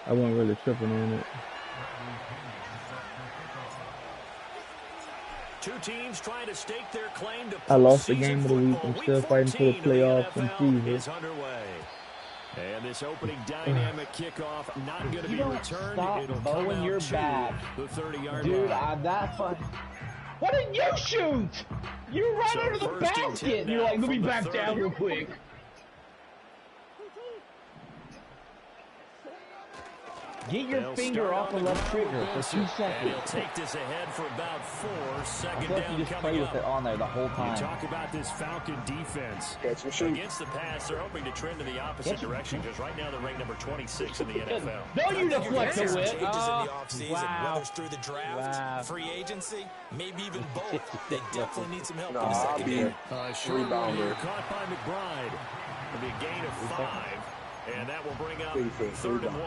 I wasn't really tripping on it. Two teams trying to stake their claim to I lost the game of the week. football. I'm still fighting for the playoffs and fever. Is underway. And this opening dynamic kickoff not going to be returned. Stop It'll bowing your back. The 30-yard Dude, line. that fun. What did you shoot? You were right under the basket. And you're like, let me back down real quick. Get your finger off the left trigger for 2 seconds. And he'll take this ahead for about 4. Second down you just coming play with up. it on there the whole time. You talk about this Falcon defense. Against the pass, they're hoping to trend in the opposite direction because right now they're ranked number 26 in the NFL. No, you deflect the whip. Changes in the offseason, whether it's through the draft, free agency, maybe even both. They definitely need some help in the secondary. Rebounder. Caught by McBride. It'll be a gain of 5, and that will bring up 3rd and 1.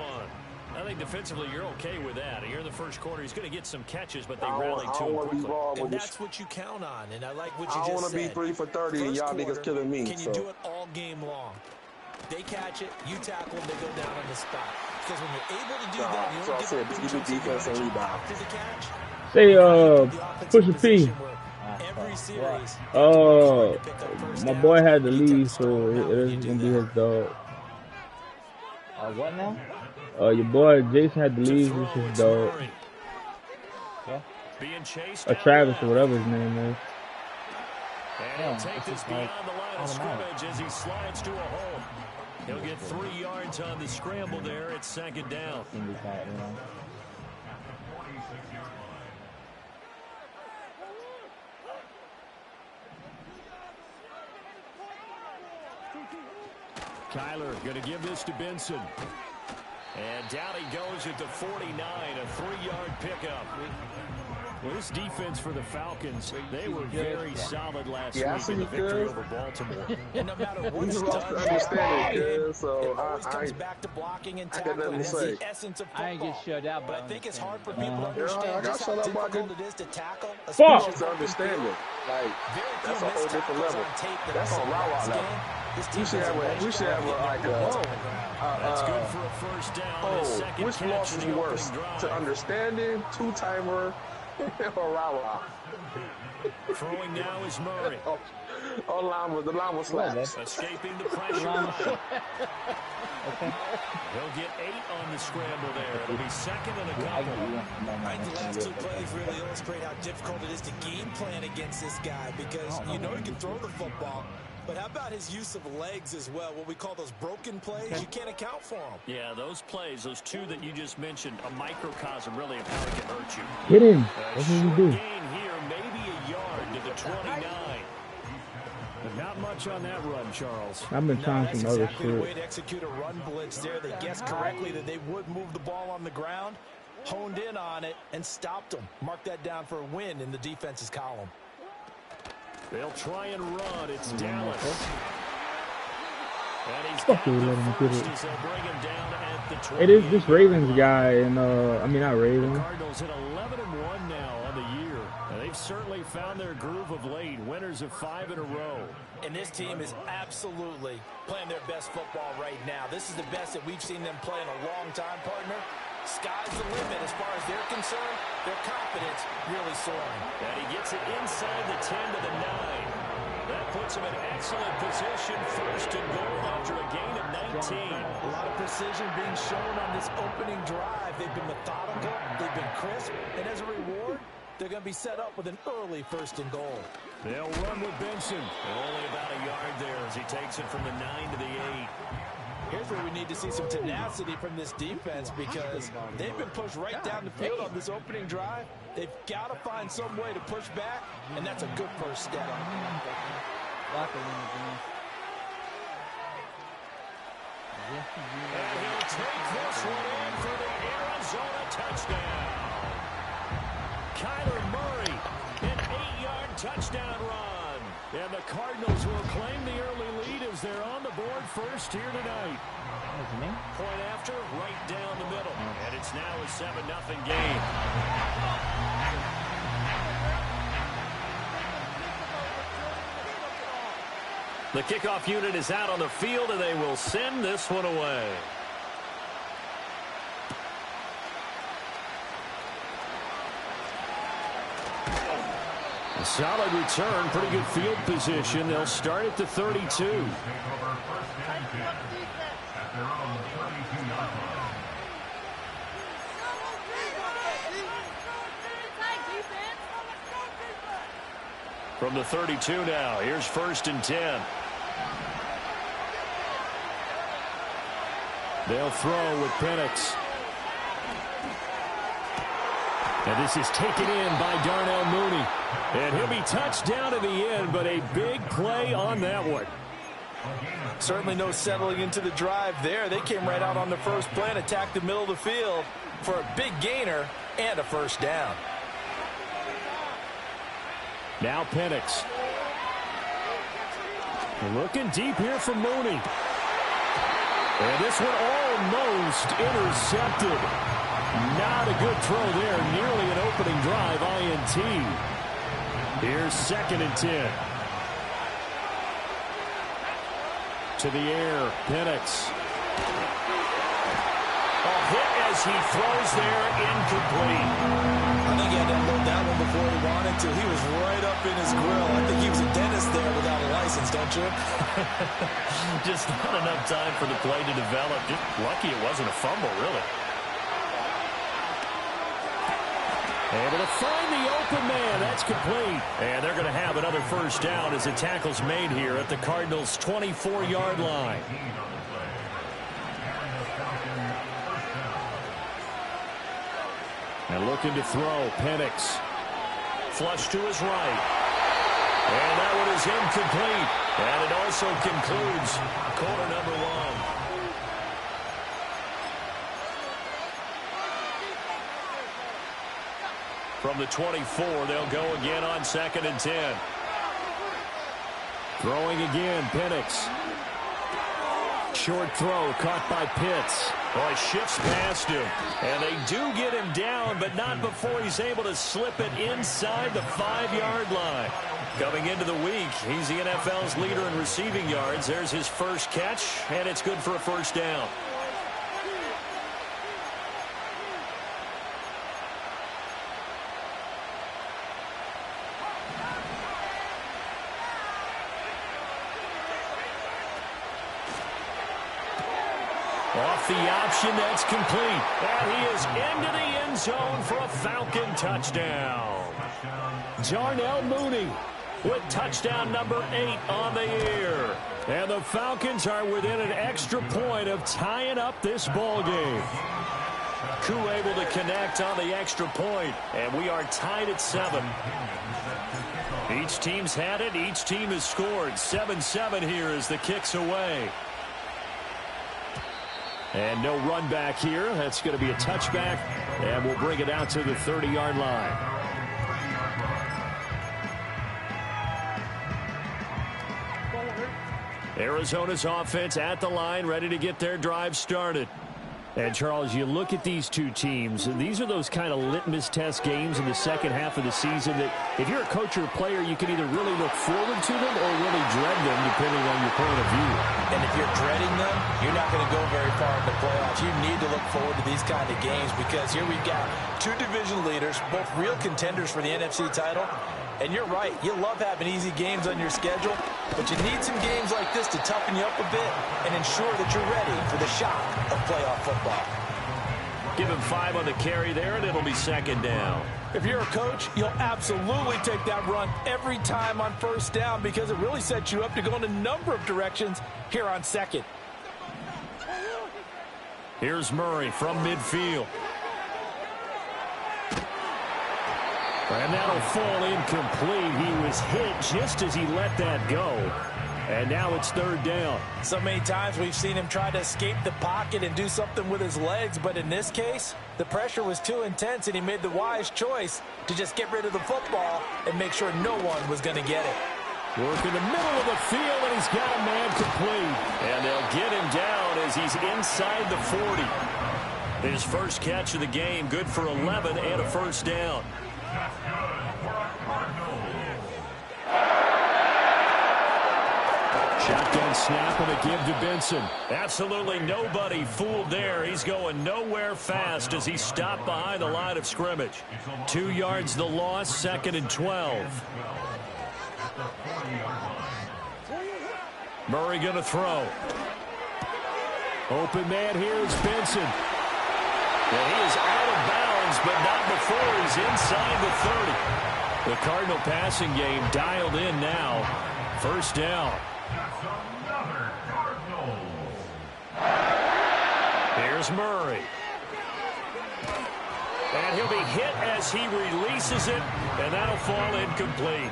I think defensively you're okay with that. You're in the first quarter. He's going to get some catches, but they rally to him quickly. And that's what you count on, and I like what you just said. I want to be 3 for 30, and y'all niggas killing me. Can you do it all game long? They catch it, you tackle them, they go down on the spot. Because when you're able to do that, you don't get the big defense and rebound. After the catch, Say, Pusha P. every series, my boy had to leave, so it isn't going to be his dog. What now? Your boy Jason had to leave. This is his dog. Yeah. Or Travis or whatever his name is. And he'll take this beyond the line of scrimmage as he slides to a hole. He'll get 3 yards on the scramble there at 2nd down. Kyler going to give this to Benson. And down he goes at the 49, a 3-yard pickup. Well, this defense for the Falcons, they were very solid last week in the victory over Baltimore. And no matter what it's done, so it always comes back to blocking and tackling. That's the essence of football. I ain't get shut out, but I think it's hard for people to understand just how difficult it is to tackle. Fuck! To understand it. Like, that's a whole different level. That's on Raw level. We should have like that's good for a first down. Which loss is worse? To understanding, two-timer, or Raw? Throwing now is Murray. The line was slaps. Escaping the pressure. Okay. He'll get 8 on the scramble there. It'll be 2nd and a couple. I think the last 2 plays really illustrate how difficult it is to game plan against this guy because you know he can throw the football. But how about his use of legs as well? What we call those broken plays, you can't account for them. Yeah, those plays, those 2 that you just mentioned, a microcosm really of how it can hurt you. Hit him. What did you do? Gain here, maybe a yard to the 29. But not much on that run, Charles. I've been trying some other exactly the way shit. to execute a run blitz there. They guessed correctly that they would move the ball on the ground, honed in on it, and stopped them. Mark that down for a win in the defense's column. They'll try and run. It's Dallas. And he's Fuck you, let him get it. as they'll bring him down at the 20. It is this Ravens guy, and I mean not Ravens. The Cardinals hit 11-1 now on the year. And they've certainly found their groove of late. Winners of 5 in a row. And this team is absolutely playing their best football right now. This is the best that we've seen them play in a long time, partner. Sky's the limit as far as they're concerned. Their confidence really soaring. And he gets it inside the 10 to the 9. That puts him in excellent position. 1st and goal after a gain of 19. A lot of precision being shown on this opening drive. They've been methodical. They've been crisp. And as a reward, they're going to be set up with an early 1st and goal. They'll run with Benson. Only about a yard there as he takes it from the 9 to the 8. Here's where we need to see some tenacity from this defense because they've been pushed right down the field on this opening drive. They've got to find some way to push back, and that's a good first step. And he'll take this one in for the Arizona touchdown. Kyler Murray, an 8-yard touchdown run. And the Cardinals will claim the early lead as they're on the board first here tonight. Point after, right down the middle. And it's now a 7-0 game. The kickoff unit is out on the field, and they will send this one away. A solid return, pretty good field position. They'll start at the 32. From the 32 now, here's 1st and 10. They'll throw with Penix. And this is taken in by Darnell Mooney. And he'll be touched down at the end, but a big play on that one. Certainly no settling into the drive there. They came right out on the first play and attacked the middle of the field for a big gainer and a 1st down. Now Penix. Looking deep here for Mooney. And this one almost intercepted. Not a good throw there. Nearly an opening drive INT. Here's 2nd and 10. To the air. Penix. A hit as he throws there. Incomplete. I think he had to unload that one before he wanted to. He was right up in his grill. I think he was a dentist there without a license, don't you? Just not enough time for the play to develop. Just lucky it wasn't a fumble, really. Able to find the open man. That's complete. And they're going to have another 1st down as the tackle's made here at the Cardinals' 24-yard line. And looking to throw, Penix. Flush to his right. And that one is incomplete. And it also concludes quarter number 1. From the 24, they'll go again on 2nd and 10. Throwing again, Penix. Short throw caught by Pitts. Boy, shifts past him. And they do get him down, but not before he's able to slip it inside the 5-yard line. Coming into the week, he's the NFL's leader in receiving yards. There's his first catch, and it's good for a 1st down. Off the option, that's complete. And he is into the end zone for a Falcon touchdown. Darnell Mooney with touchdown number 8 on the year. And the Falcons are within an extra point of tying up this ball game. Koo able to connect on the extra point, and we are tied at 7. Each team's had it. Each team has scored. 7-7 here as the kick's away. And no run back here. That's going to be a touchback, and we'll bring it out to the 30-yard line. Arizona's offense at the line, ready to get their drive started. And, Charles, you look at these two teams, and these are those kind of litmus test games in the second half of the season that if you're a coach or a player, you can either really look forward to them or really dread them, depending on your point of view. And if you're dreading them, you're not going to go very far in the playoffs. You need to look forward to these kind of games because here we've got two division leaders, both real contenders for the NFC title. And you're right, you love having easy games on your schedule, but you need some games like this to toughen you up a bit and ensure that you're ready for the shock of playoff football. Give him 5 on the carry there, and it'll be 2nd down. If you're a coach, you'll absolutely take that run every time on 1st down because it really sets you up to go in a number of directions here on 2nd. Here's Murray from midfield. And that'll fall incomplete. He was hit just as he let that go. And now it's 3rd down. So many times we've seen him try to escape the pocket and do something with his legs, but in this case, the pressure was too intense and he made the wise choice to just get rid of the football and make sure no one was going to get it. Work in the middle of the field, and he's got a man complete. And they'll get him down as he's inside the 40. His first catch of the game, good for 11 and a 1st down. Shotgun snap and a give to Benson. Absolutely nobody fooled there. He's going nowhere fast as he stopped behind the line of scrimmage. 2 yards the loss, 2nd and 12. Murray going to throw. Open man here is Benson. And he is out of bounds, but not before he's inside the 30. The Cardinal passing game dialed in now. 1st down. Here's Murray. And he'll be hit as he releases it, and that'll fall incomplete.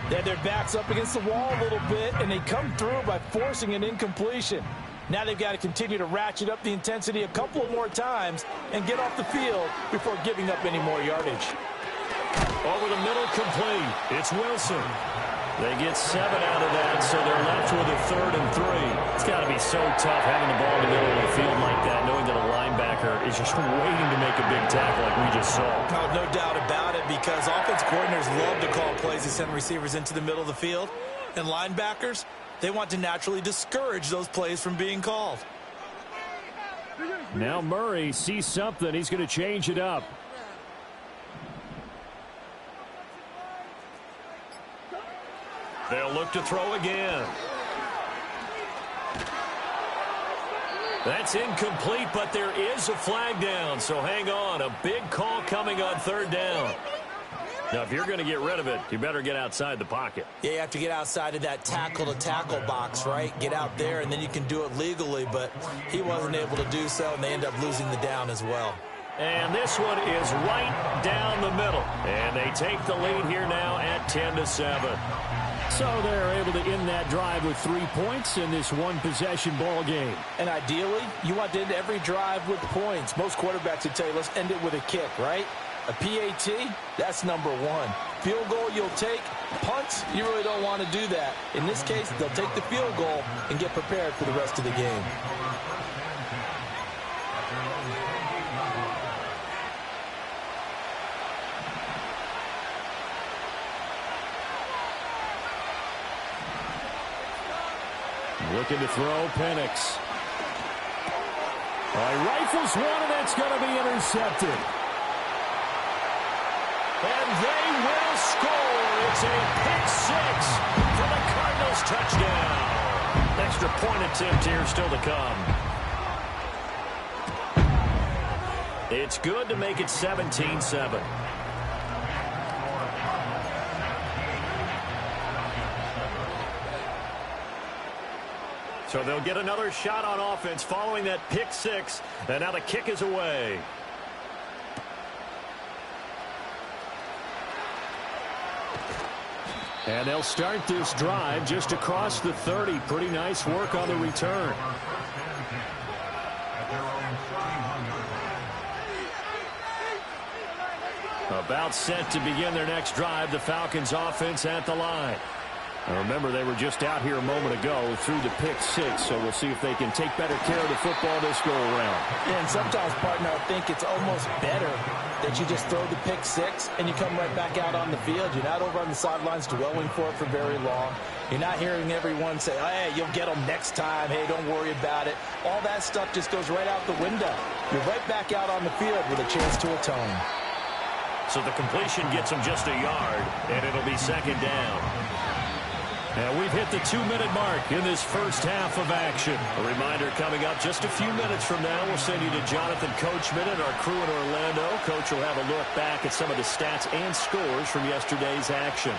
They had their backs up against the wall a little bit, and they come through by forcing an incompletion. Now they've got to continue to ratchet up the intensity a couple of more times and get off the field before giving up any more yardage. Over the middle, complete. It's Wilson. They get 7 out of that, so they're left with a 3rd and 3. It's got to be so tough having the ball in the middle of the field like that, knowing that a linebacker is just waiting to make a big tackle like we just saw. No doubt about it, because offense coordinators love to call plays and send receivers into the middle of the field. And linebackers, they want to naturally discourage those plays from being called. Now Murray sees something. He's going to change it up. They'll look to throw again. That's incomplete, but there is a flag down, so hang on. A big call coming on 3rd down. Now, if you're going to get rid of it, you better get outside the pocket. Yeah, you have to get outside of that tackle-to-tackle box, right? Get out there, and then you can do it legally, but he wasn't able to do so, and they end up losing the down as well. And this one is right down the middle. And they take the lead here now at 10-7. So they're able to end that drive with 3 points in this one-possession ball game. And ideally, you want to end every drive with points. Most quarterbacks would tell you, let's end it with a kick, right? A PAT, that's number 1. Field goal you'll take. Punts, you really don't want to do that. In this case, they'll take the field goal and get prepared for the rest of the game. Looking to throw, Penix. Rifles one, and that's going to be intercepted. And they will score. It's a pick 6 for the Cardinals touchdown. Extra point attempt here still to come. It's good to make it 17-7. So they'll get another shot on offense following that pick 6. And now the kick is away. And they'll start this drive just across the 30. Pretty nice work on the return. About set to begin their next drive. The Falcons offense at the line. Now remember, they were just out here a moment ago through the pick 6, so we'll see if they can take better care of the football this go-around. Yeah, and sometimes, partner, I think it's almost better that you just throw the pick 6 and you come right back out on the field. You're not over on the sidelines dwelling for it for very long. You're not hearing everyone say, oh, hey, you'll get them next time. Hey, don't worry about it. All that stuff just goes right out the window. You're right back out on the field with a chance to atone. So the completion gets them just a yard, and it'll be 2nd down. And we've hit the 2-minute mark in this first half of action. A reminder coming up just a few minutes from now. We'll send you to Jonathan Coachman and our crew in Orlando. Coach will have a look back at some of the stats and scores from yesterday's action.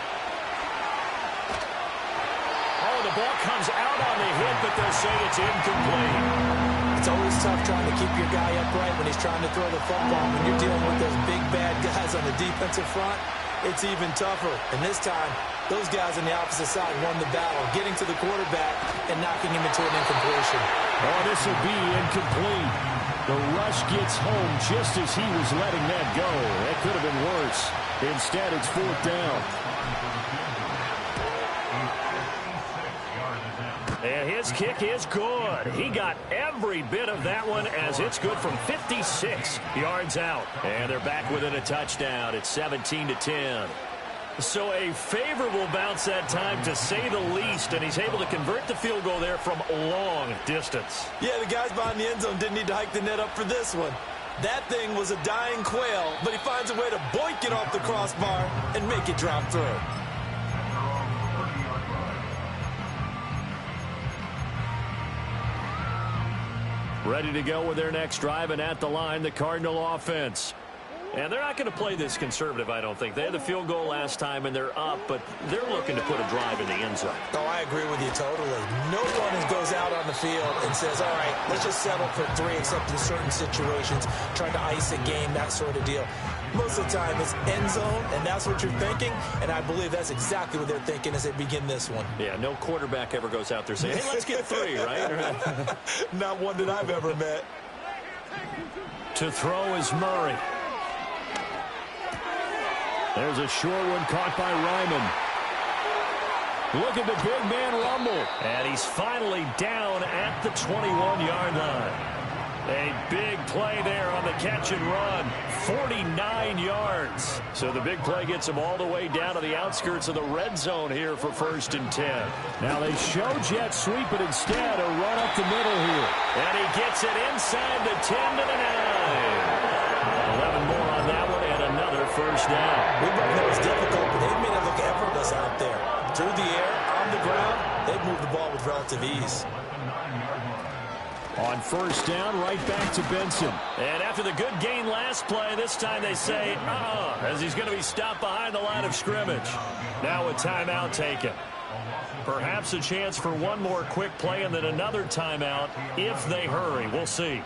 Oh, the ball comes out on the hit, but they'll say it's incomplete. It's always tough trying to keep your guy upright when he's trying to throw the football. When you're dealing with those big, bad guys on the defensive front, it's even tougher. And this time, those guys on the opposite side won the battle, getting to the quarterback and knocking him into an incompletion. Oh, this will be incomplete. The rush gets home just as he was letting that go. That could have been worse. Instead, it's 4th down. And his kick is good. He got every bit of that one as it's good from 56 yards out. And they're back within a touchdown. It's 17-10. So a favorable bounce that time, to say the least, and he's able to convert the field goal there from long distance. Yeah, the guys behind the end zone didn't need to hike the net up for this one. That thing was a dying quail, but he finds a way to boink it off the crossbar and make it drop through. Ready to go with their next drive, and at the line, the Cardinal offense. And they're not going to play this conservative, I don't think. They had the field goal last time, and they're up, but they're looking to put a drive in the end zone. Oh, I agree with you totally. No one goes out on the field and says, all right, let's just settle for 3, except in certain situations, trying to ice a game, that sort of deal. Most of the time, it's end zone, and that's what you're thinking, and I believe that's exactly what they're thinking as they begin this one. Yeah, no quarterback ever goes out there saying, hey, let's get 3, right? Not one that I've ever met. To throw is Murray. There's a short one caught by Ryman. Look at the big man rumble. And he's finally down at the 21-yard line. A big play there on the catch and run. 49 yards. So the big play gets him all the way down to the outskirts of the red zone here for 1st and 10. Now they show jet sweep, but instead a run up the middle here. And he gets it inside the 10 to the 9. 11 more on that one, and another first down. We both know it's difficult, but they've made it look effortless out there. Through the air, on the ground, they've moved the ball with relative ease. On 1st down, right back to Benson. And after the good gain last play, this time they say, as he's going to be stopped behind the line of scrimmage. Now a timeout taken. Perhaps a chance for one more quick play and then another timeout if they hurry. We'll see.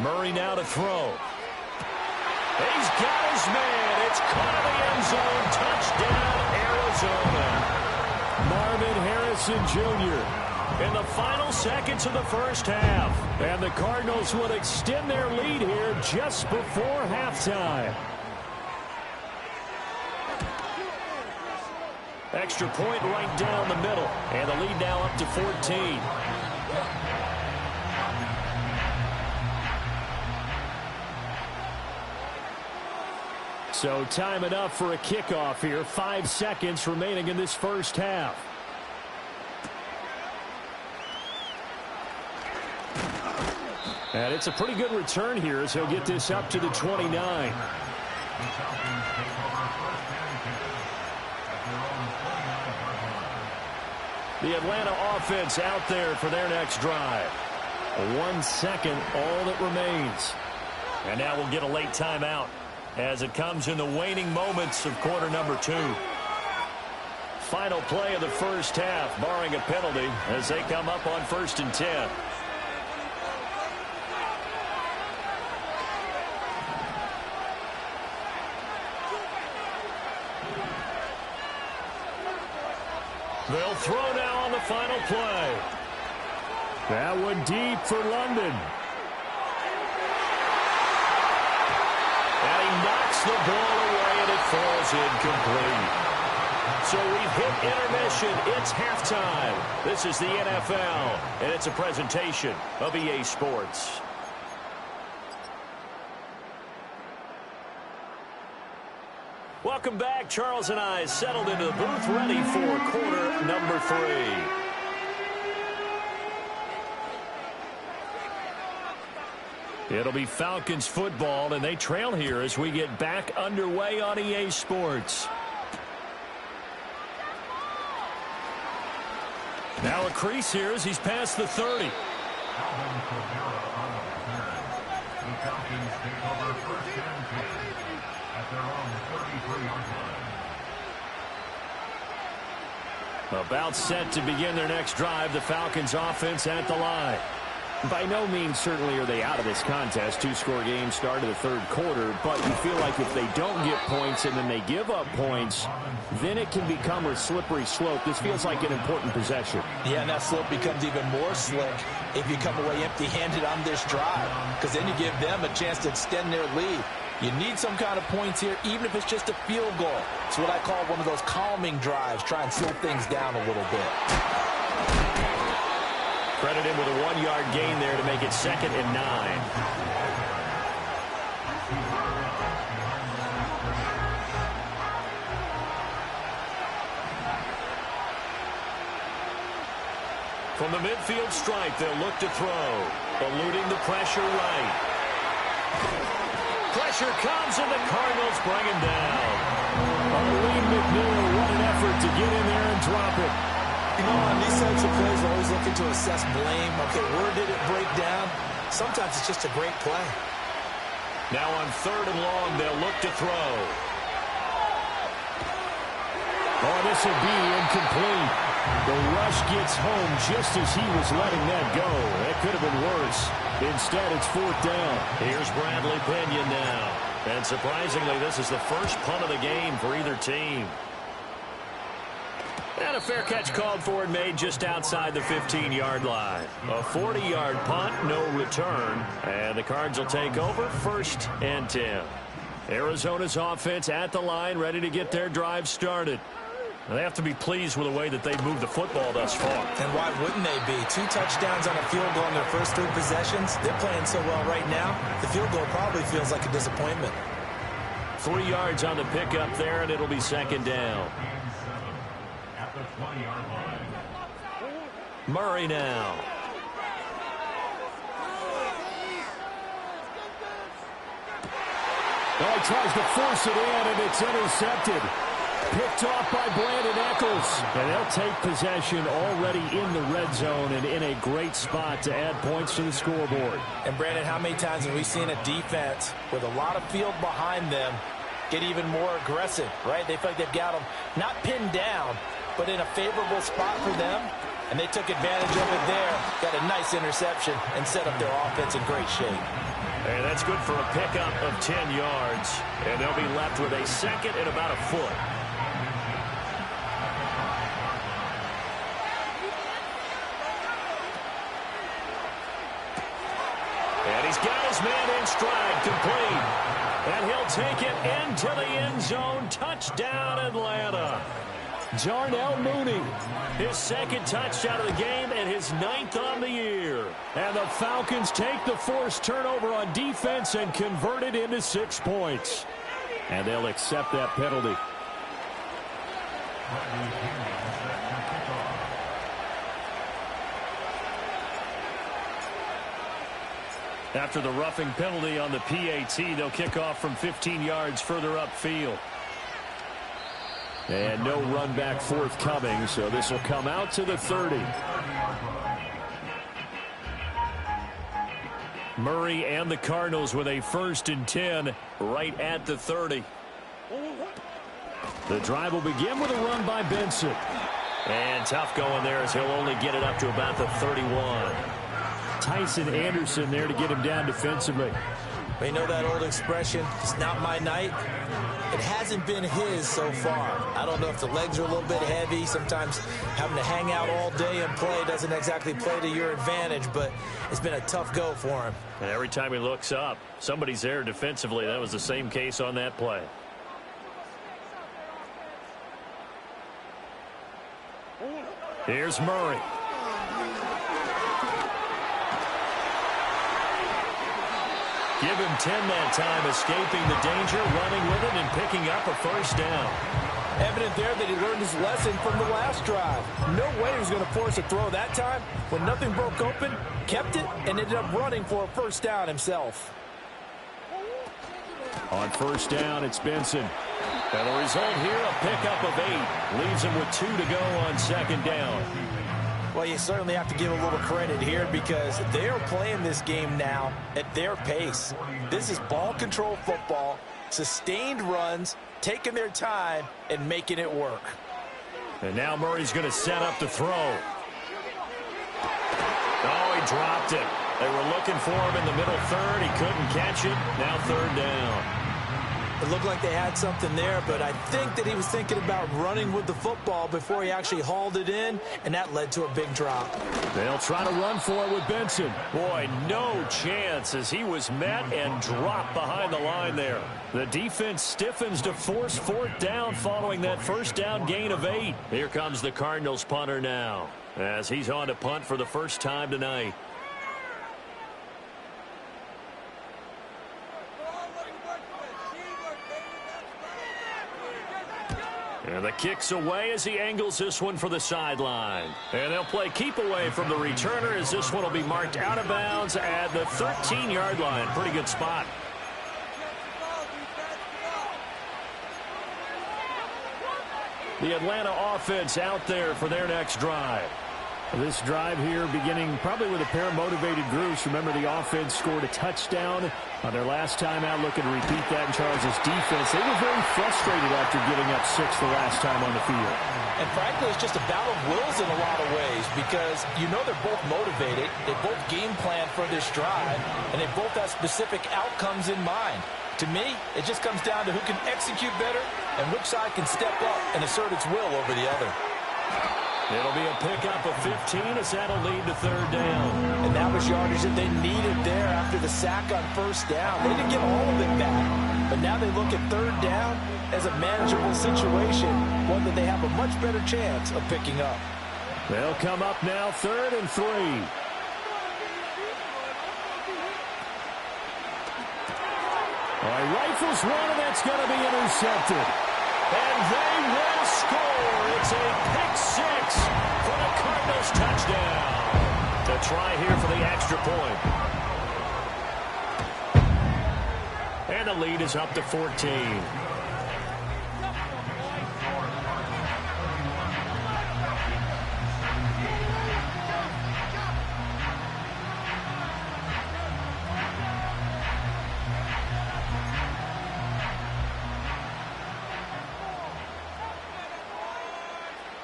Murray now to throw. He's got his man. It's caught in the end zone. Touchdown, Arizona. Marvin Harrison Jr. in the final seconds of the first half. And the Cardinals would extend their lead here just before halftime. Extra point right down the middle. And the lead now up to 14. So time enough for a kickoff here. 5 seconds remaining in this first half. And it's a pretty good return here as he'll get this up to the 29. The Atlanta offense out there for their next drive. 1 second, all that remains. And now we'll get a late timeout as it comes in the waning moments of quarter number 2. Final play of the first half, barring a penalty, as they come up on 1st and 10. They'll throw now on the final play. That one deep for London. And he knocks the ball away, and it falls incomplete. So we've hit intermission. It's halftime. This is the NFL, and it's a presentation of EA Sports. Welcome back. Charles and I settled into the booth, ready for quarter number 3. It'll be Falcons football, and they trail here as we get back underway on EA Sports. Now a crease here as he's past the 30. About set to begin their next drive, the Falcons offense at the line. By no means certainly are they out of this contest. 2-score game start of the third quarter, but you feel like if they don't get points and then they give up points, then it can become a slippery slope. This feels like an important possession. Yeah, and that slope becomes even more slick if you come away empty-handed on this drive, because then you give them a chance to extend their lead. You need some kind of points here, even if it's just a field goal. It's what I call one of those calming drives. Try and slow things down a little bit. Credit him with a 1-yard gain there to make it 2nd and 9. From the midfield stripe, they'll look to throw. Eluding the pressure right. Pressure comes, and the Cardinals bring him down. Arlene McNeil, what an effort to get in there and drop it. You know, on these types of plays, we're always looking to assess blame. Okay, where did it break down? Sometimes it's just a great play. Now on 3rd and long, they'll look to throw. Oh, this will be incomplete. The rush gets home just as he was letting that go. That could have been worse. Instead, it's 4th down. Here's Bradley Pinion now. And surprisingly, this is the first punt of the game for either team. And a fair catch called for and made just outside the 15-yard line. A 40-yard punt, no return. And the Cards will take over 1st and 10. Arizona's offense at the line, ready to get their drive started. They have to be pleased with the way that they've moved the football thus far. And why wouldn't they be? 2 touchdowns on a field goal in their first 3 possessions. They're playing so well right now, the field goal probably feels like a disappointment. 3 yards on the pickup there, and it'll be 2nd down. Murray now. Oh, he tries to force it in, and it's intercepted. Picked off by Brandon Echols. And they'll take possession already in the red zone and in a great spot to add points to the scoreboard. And, Brandon, how many times have we seen a defense with a lot of field behind them get even more aggressive, right? They feel like they've got them not pinned down, but in a favorable spot for them. And they took advantage of it there. Got a nice interception and set up their offense in great shape. And that's good for a pickup of 10 yards. And they'll be left with a 2nd and about a foot. And he's got his man in stride, complete. And he'll take it into the end zone. Touchdown, Atlanta. Darnell Mooney. His 2nd touchdown of the game and his 9th on the year. And the Falcons take the forced turnover on defense and convert it into 6 points. And they'll accept that penalty. After the roughing penalty on the PAT, they'll kick off from 15 yards further upfield. And no run back forthcoming, so this will come out to the 30. Murray and the Cardinals with a 1st and 10 right at the 30. The drive will begin with a run by Benson. And tough going there as he'll only get it up to about the 31. Tyson Anderson there to get him down defensively. You know that old expression, it's not my night? It hasn't been his so far. I don't know if the legs are a little bit heavy. Sometimes having to hang out all day and play doesn't exactly play to your advantage, but it's been a tough go for him. And every time he looks up, somebody's there defensively. That was the same case on that play. Here's Murray. Give him 10 that time, escaping the danger, running with it, and picking up a 1st down. Evident there that he learned his lesson from the last drive. No way he was going to force a throw that time. When nothing broke open, kept it, and ended up running for a 1st down himself. On 1st down, it's Benson. And the result here, a pickup of 8. Leaves him with 2 to go on 2nd down. Well, you certainly have to give a little credit here because they are playing this game now at their pace. This is ball control football, sustained runs, taking their time, and making it work. And now Murray's going to set up to throw. Oh, he dropped it. They were looking for him in the middle 3rd. He couldn't catch it. Now 3rd down. It looked like they had something there, but I think that he was thinking about running with the football before he actually hauled it in, and that led to a big drop. They'll try to run for it with Benson. Boy, no chance as he was met and dropped behind the line there. The defense stiffens to force fourth down following that first down gain of 8. Here comes the Cardinals punter now as he's on to punt for the first time tonight. And the kick's away as he angles this one for the sideline. And they'll play keep away from the returner as this one will be marked out of bounds at the 13-yard line. Pretty good spot. The Atlanta offense out there for their next drive. This drive here beginning probably with a pair of motivated groups. Remember, the offense scored a touchdown on their last time out. Looking to repeat that in Charles' defense. They were very frustrated after giving up 6 the last time on the field. And frankly, it's just a battle of wills in a lot of ways because you know they're both motivated. They both game plan for this drive, and they both have specific outcomes in mind. To me, it just comes down to who can execute better and which side can step up and assert its will over the other. It'll be a pickup of 15 as that'll lead to third down. And that was yardage that they needed there after the sack on first down. They didn't get all of it back, but now they look at third down as a manageable situation, one that they have a much better chance of picking up. They'll come up now 3rd and 3. All right, rifles one, and that's going to be intercepted. And they will score. It's a pick 6 for the Cardinals touchdown. To try here for the extra point. And the lead is up to 14.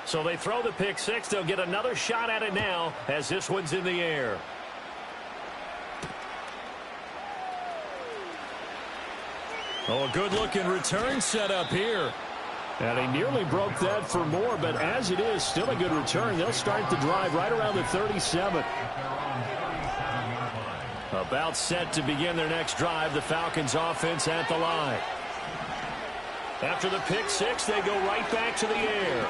So they throw the pick 6. They'll get another shot at it now as this one's in the air. Oh, a good-looking return set up here. And he nearly broke that for more, but as it is, still a good return. They'll start the drive right around the 37. About set to begin their next drive, the Falcons offense at the line. After the pick 6, they go right back to the air.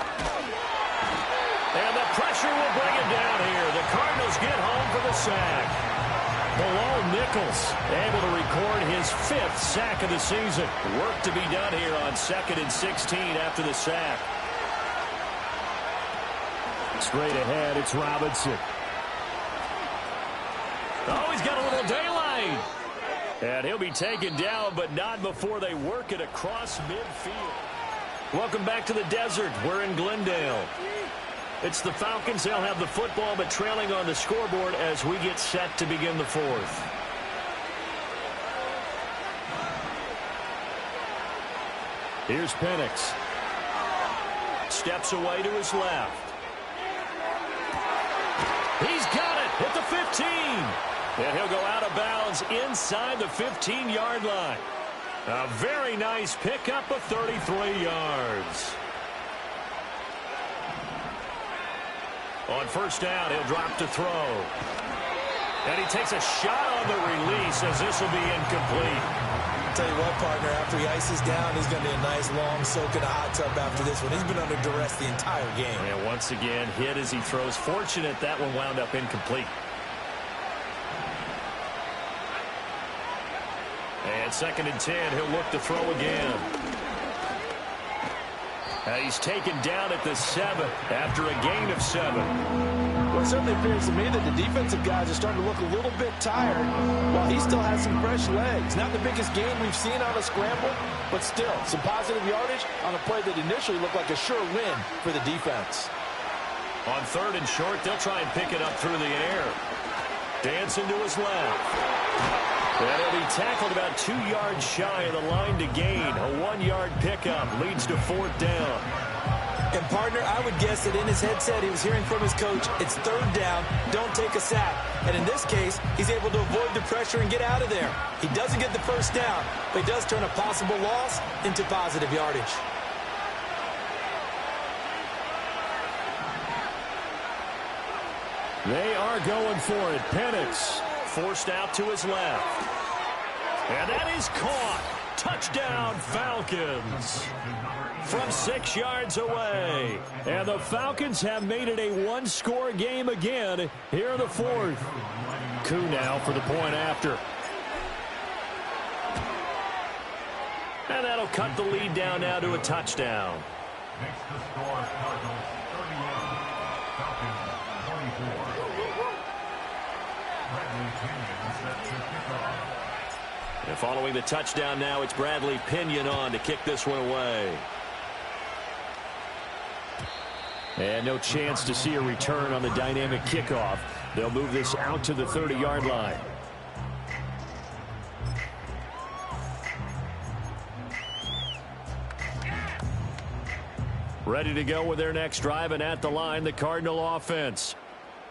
And the pressure will bring it down here. The Cardinals get home for the sack. Bilal Nichols able to record his 5th sack of the season. Work to be done here on 2nd and 16 after the sack. Straight ahead, it's Robinson. Oh, he's got a little daylight. And he'll be taken down, but not before they work it across midfield. Welcome back to the desert. We're in Glendale. It's the Falcons. They'll have the football, but trailing on the scoreboard as we get set to begin the 4th. Here's Penix. Steps away to his left. He's got it at the 15. And he'll go out of bounds inside the 15-yard line. A very nice pickup of 33 yards. On first down, he'll drop to throw. And he takes a shot on the release as this will be incomplete. Tell you what, partner, after he ices down, he's going to be a nice long soak in a hot tub after this one. He's been under duress the entire game. And once again, hit as he throws. Fortunate that one wound up incomplete. And 2nd and 10, he'll look to throw again. He's taken down at the 7 after a gain of 7. Well, it certainly appears to me that the defensive guys are starting to look a little bit tired while he still has some fresh legs. Not the biggest gain we've seen on a scramble, but still some positive yardage on a play that initially looked like a sure win for the defense. On 3rd and short, they'll try and pick it up through the air. Dancing to his left. And he'll be tackled about 2 yards shy of the line to gain. A 1-yard pickup leads to 4th down. And, partner, I would guess that in his headset he was hearing from his coach, it's third down, don't take a sack. And in this case, he's able to avoid the pressure and get out of there. He doesn't get the first down, but he does turn a possible loss into positive yardage. They are going for it. Penix forced out to his left. And that is caught. Touchdown, Falcons. From 6 yards away. And the Falcons have made it a one-score game again here in the fourth. Koo now for the point after. And that'll cut the lead down now to a touchdown. Next to score, Cardinals 31, Falcons 24. Bradley Pinion set to kick off. And following the touchdown now, it's Bradley Pinion on to kick this one away. And no chance to see a return on the dynamic kickoff. They'll move this out to the 30-yard line. Ready to go with their next drive, and at the line, the Cardinal offense.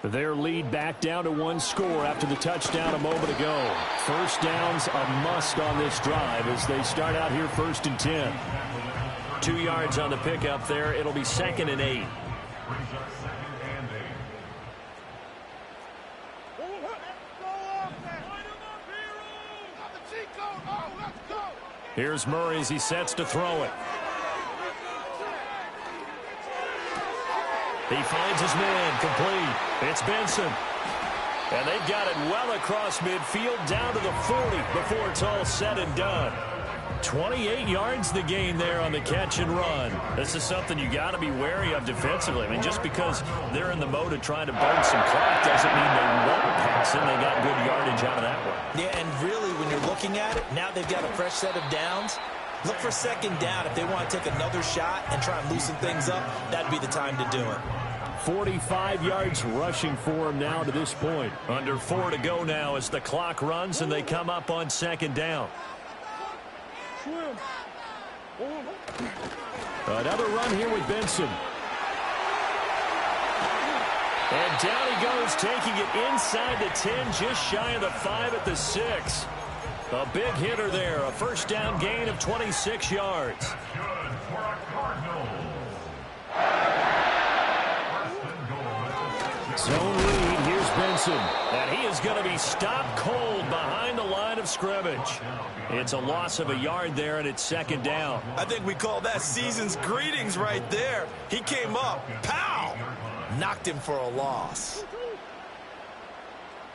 Their lead back down to one score after the touchdown a moment ago. First down's a must on this drive as they start out here 1st and 10. 2 yards on the pickup there. It'll be 2nd and 8. Here's Murray as he sets to throw it. He finds his man, complete. It's Benson. And they've got it well across midfield down to the 40 before it's all said and done. 28 yards the gain there on the catch and run. This is something you got to be wary of defensively. I mean, just because they're in the mode of trying to burn some clock doesn't mean they won't pass, and they got good yardage out of that one. Yeah, and really, when you're looking at it, now they've got a fresh set of downs. Look for 2nd down. If they want to take another shot and try and loosen things up, that'd be the time to do it. 45 yards rushing for him now to this point. Under 4 to go now as the clock runs and they come up on 2nd down. Another run here with Benson. And down he goes, taking it inside the 10, just shy of the 5 at the 6. A big hitter there, a first down gain of 26 yards. Zone read, here's Benson. And he is going to be stopped cold behind the line of scrimmage. It's a loss of a yard there, and it's 2nd down. I think we call that season's greetings right there. He came up, pow! Knocked him for a loss.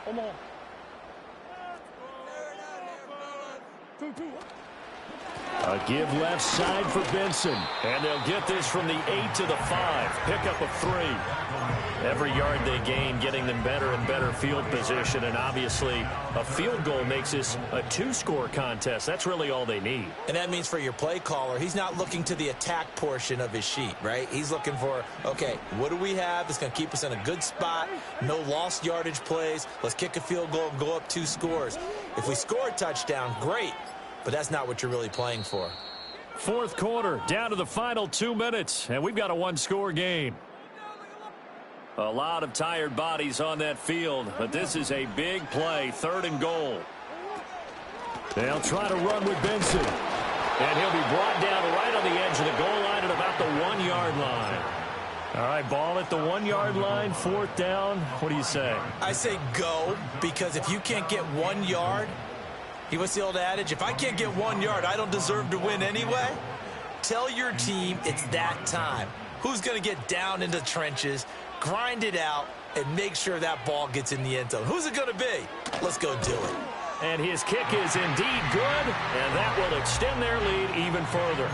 Come on. A give left side for Benson. And they'll get this from the 8 to the 5. Pickup of 3. Every yard they gain getting them better and better field position. And obviously a field goal makes this a 2-score contest. That's really all they need. And that means for your play caller, he's not looking to the attack portion of his sheet, right? He's looking for, okay, what do we have that's going to keep us in a good spot? No lost yardage plays. Let's kick a field goal and go up 2 scores. If we score a touchdown, great. But that's not what you're really playing for. 4th quarter, down to the final 2 minutes, and we've got a 1-score game. A lot of tired bodies on that field, but this is a big play, 3rd and goal. They'll try to run with Benson, and he'll be brought down right on the edge of the goal line at about the 1-yard line. All right, ball at the 1-yard line, 4th down. What do you say? I say go, because if you can't get 1 yard, what's the old adage? If I can't get 1 yard, I don't deserve to win anyway. Tell your team it's that time. Who's going to get down into the trenches, grind it out, and make sure that ball gets in the end zone? Who's it going to be? Let's go do it. And his kick is indeed good, and that will extend their lead even further.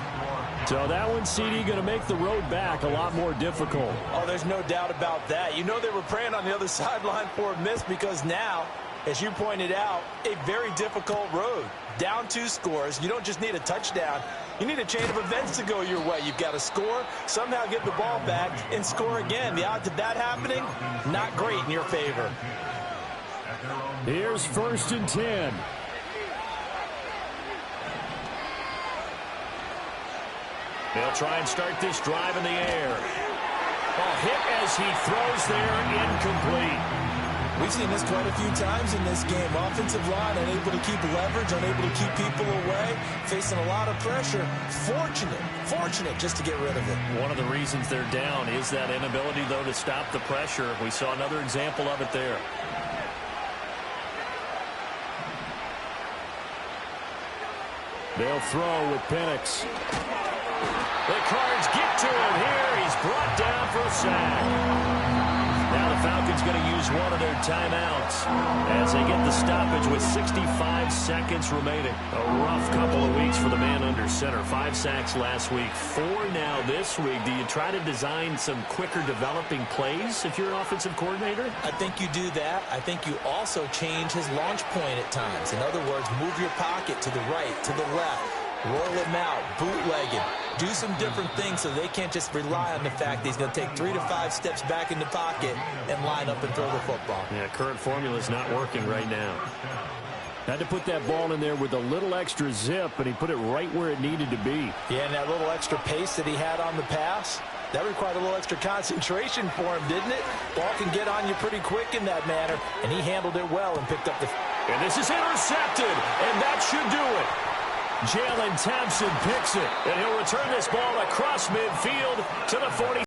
So that one, CD, going to make the road back a lot more difficult. Oh, there's no doubt about that. You know they were praying on the other sideline for a miss because now, as you pointed out, a very difficult road. Down 2 scores. You don't just need a touchdown. You need a chain of events to go your way. You've got to score, somehow get the ball back, and score again. The odds of that happening, not great in your favor. Here's 1st and 10. They'll try and start this drive in the air. Ball hit as he throws there, incomplete. We've seen this quite a few times in this game. Offensive line unable to keep leverage, unable to keep people away, facing a lot of pressure. Fortunate just to get rid of it. One of the reasons they're down is that inability, though, to stop the pressure. We saw another example of it there. They'll throw with Penix. The Cards get to him here. He's brought down for a sack. Now the Falcons going to use one of their timeouts as they get the stoppage with 65 seconds remaining. A rough couple of weeks for the man under center. 5 sacks last week, 4 now this week. Do you try to design some quicker developing plays if you're an offensive coordinator? I think you do that. I think you also change his launch point at times. In other words, move your pocket to the right, to the left. Roll him out, bootleg him, do some different things so they can't just rely on the fact that he's going to take 3 to 5 steps back in the pocket and line up and throw the football. Yeah, current formula is not working right now. Had to put that ball in there with a little extra zip, and he put it right where it needed to be. Yeah, and that little extra pace that he had on the pass, that required a little extra concentration for him, didn't it? Ball can get on you pretty quick in that manner, and he handled it well and picked up the... And this is intercepted, and that should do it. Jalen Thompson picks it, and he'll return this ball across midfield to the 40.